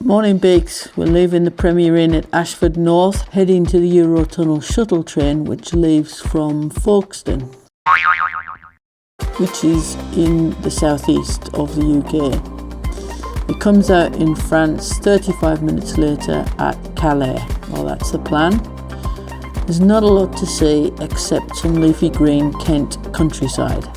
Morning Beaks, we're leaving the Premier Inn at Ashford North, heading to the Eurotunnel shuttle train which leaves from Folkestone, which is in the southeast of the UK. It comes out in France 35 minutes later at Calais. Well, that's the plan. There's not a lot to see except some leafy green Kent countryside.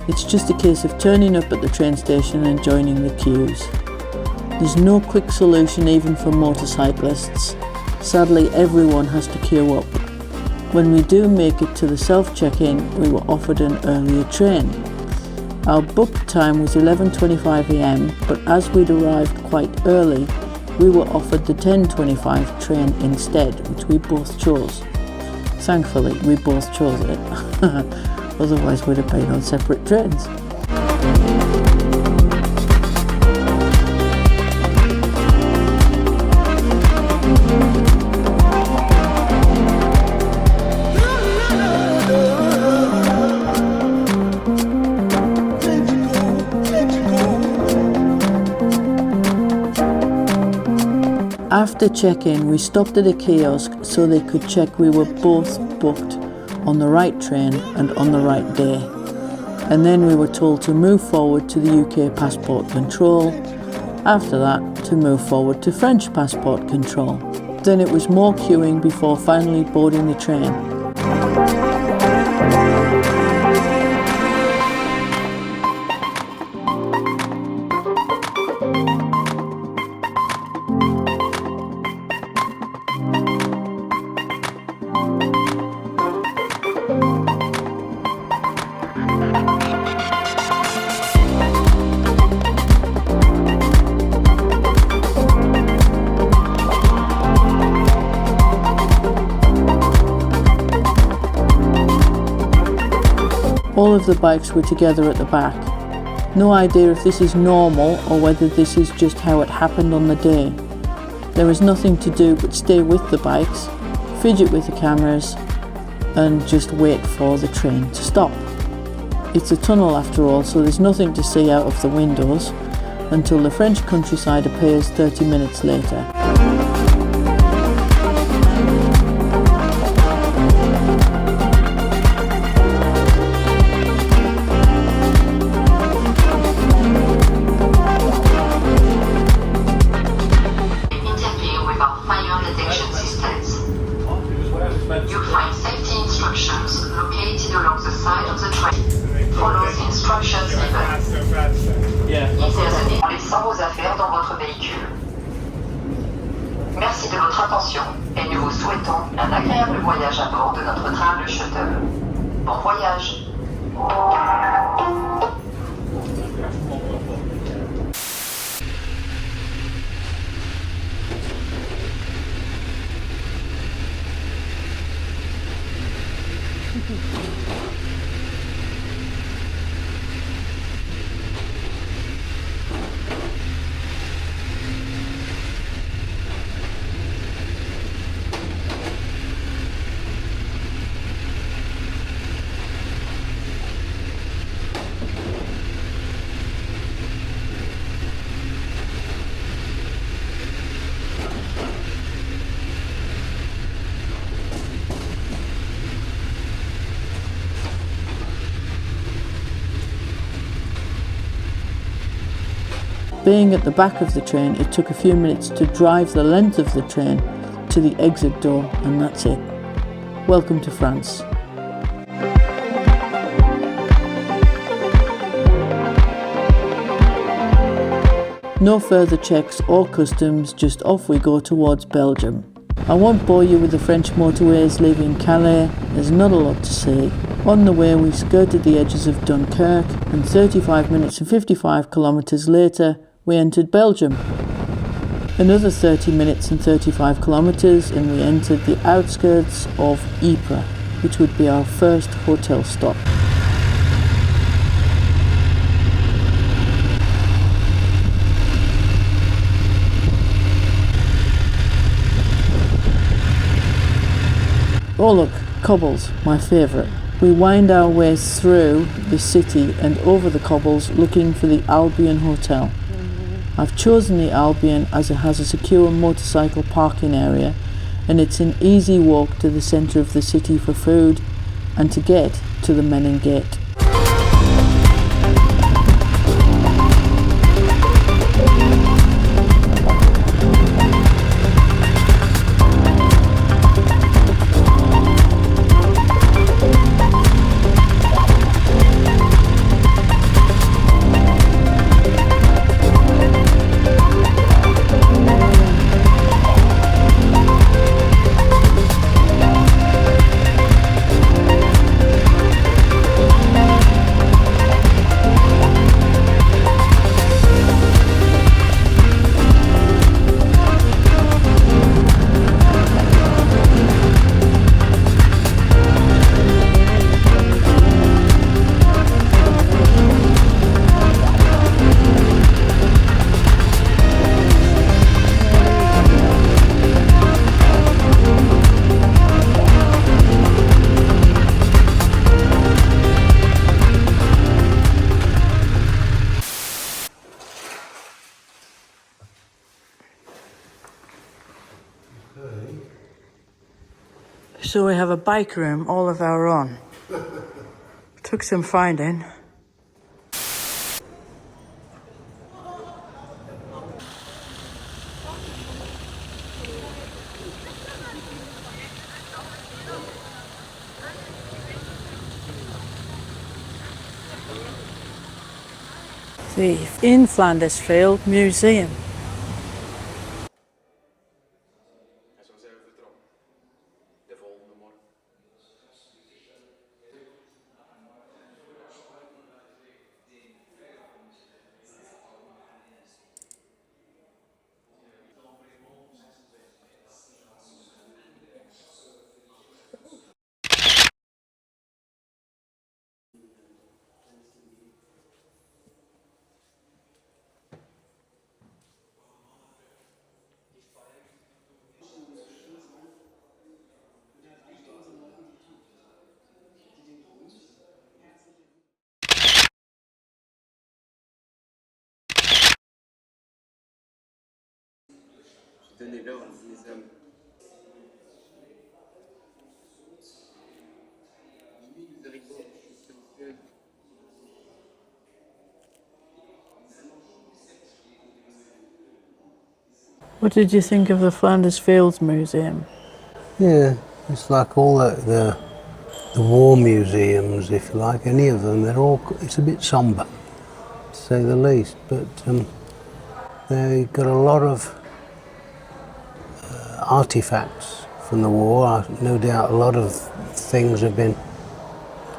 It's just a case of turning up at the train station and joining the queues. There's no quick solution even for motorcyclists. Sadly, everyone has to queue up. When we do make it to the self-check-in, we were offered an earlier train. Our book time was 11:25 AM, but as we'd arrived quite early, we were offered the 10:25 train instead, which we both chose. Thankfully, we both chose it. Otherwise, we'd have been on separate trains. After check-in, we stopped at a kiosk so they could check we were both booked on the right train and on the right day. And then we were told to move forward to the UK passport control. After that, to move forward to French passport control. Then it was more queuing before finally boarding the train. All of the bikes were together at the back. No idea if this is normal or whether this is just how it happened on the day. There is nothing to do but stay with the bikes, fidget with the cameras, and just wait for the train to stop. It's a tunnel after all, so there's nothing to see out of the windows until the French countryside appears 30 minutes later. You find safety instructions located along the side of the train. Follow the instructions given. En laissant vos affaires dans votre véhicule. Merci de votre attention et nous vous souhaitons un agréable voyage à bord de notre train le Shuttle. Bon voyage. Being at the back of the train, it took a few minutes to drive the length of the train to the exit door, and that's it. Welcome to France. No further checks or customs, just off we go towards Belgium. I won't bore you with the French motorways leaving Calais, there's not a lot to see. On the way we skirted the edges of Dunkirk, and 35 minutes and 55 kilometres later we entered Belgium. Another 30 minutes and 35 kilometres and we entered the outskirts of Ypres, which would be our first hotel stop. Oh look, Cobbles, my favourite. We wind our way through the city and over the cobbles looking for the Albion Hotel. I've chosen the Albion as it has a secure motorcycle parking area and it's an easy walk to the centre of the city for food and to get to the Menin Gate. So we have a bike room all of our own. Took some finding. The In Flanders Field Museum. What did you think of the Flanders Fields Museum? Yeah, it's like all the war museums, if you like, any of them, it's a bit sombre, to say the least, but they've got a lot of artifacts from the war. No doubt a lot of things have been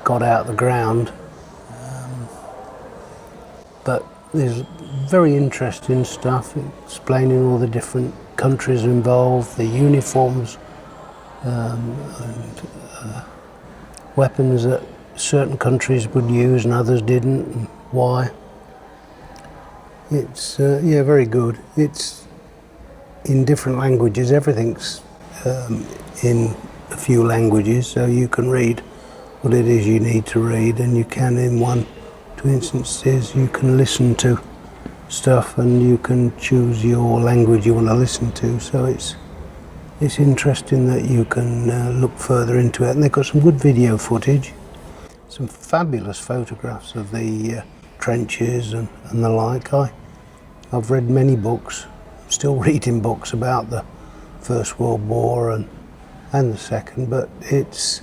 got out of the ground, but there's very interesting stuff explaining all the different countries involved, the uniforms, and weapons that certain countries would use and others didn't, and why. It's yeah, very good. It's in different languages. Everything's in a few languages, so you can read what it is you need to read, and you can, in one, two instances, you can listen to stuff and you can choose your language you want to listen to. So it's interesting that you can look further into it, and they've got some good video footage, some fabulous photographs of the trenches and the like. I've read many books, still reading books about the First World War and the Second, but it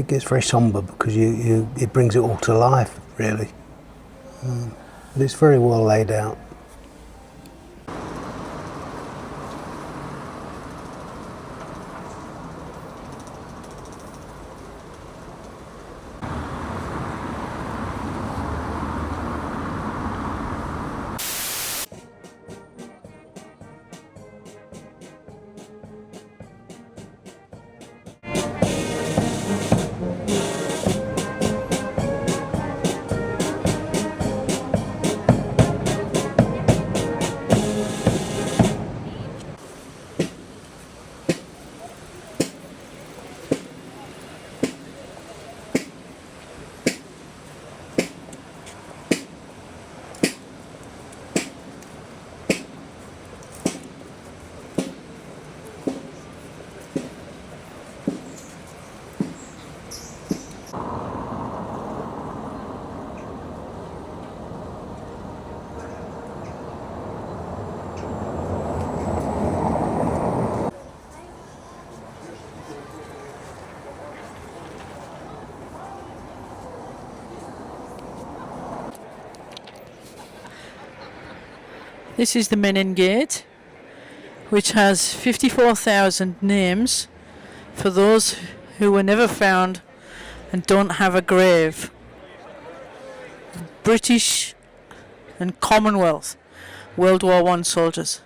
gets very sombre because it brings it all to life, really. But it's very well laid out. This is the Menin Gate, which has 54,000 names for those who were never found and don't have a grave. British and Commonwealth World War I soldiers.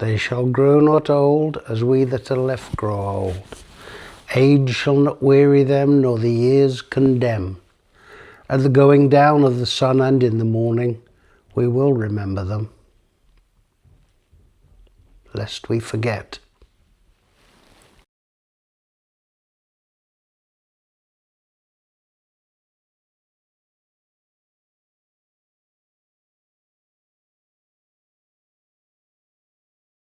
They shall grow not old, as we that are left grow old. Age shall not weary them, nor the years condemn. At the going down of the sun and in the morning, we will remember them, lest we forget.